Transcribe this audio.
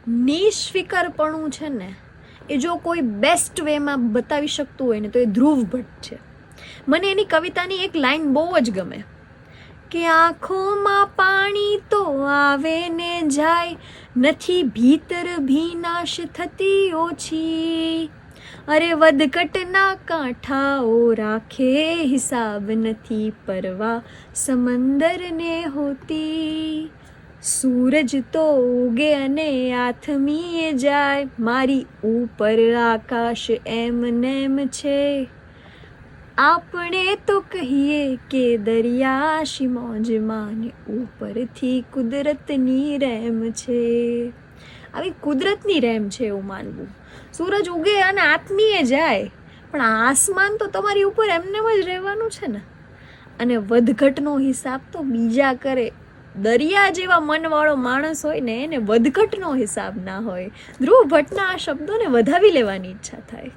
નિષ્ફિકરપણું છે ને એ જો કોઈ બેસ્ટ વેમાં બતાવી શકતું હોય ને તો એ ધ્રુવ ભટ્ટ છે. મને એની કવિતાની એક લાઈન બહુ જ ગમે કે આંખોમાં પાણી તો આવે ને જાય, નથી ભીતર ભીનાશ થતી ઓછી. અરે વધઘટના કાંઠાઓ રાખે, હિસાબ નથી પરવા સમંદરને હોતી. સૂરજ તો ઉગે અને આથમીએ જાય, મારી ઉપર આકાશ એમ નેમ છે. આપણે તો કહીએ કે દરિયા મોજમાં ને ઉપરથી કુદરતની રેમ છે. આવી કુદરતની રેમ છે એવું માનવું. સૂરજ ઉગે અને આથમીએ જાય, પણ આસમાન તો તમારી ઉપર એમને જ રહેવાનું છે ને. અને વધઘટનો હિસાબ તો બીજા કરે. દરિયા જેવા મનવાળો માણસ હોય ને એને વધઘટનો હિસાબ ના હોય. ધ્રુવ ભટ્ટના આ શબ્દોને વધાવી લેવાની ઈચ્છા થાય.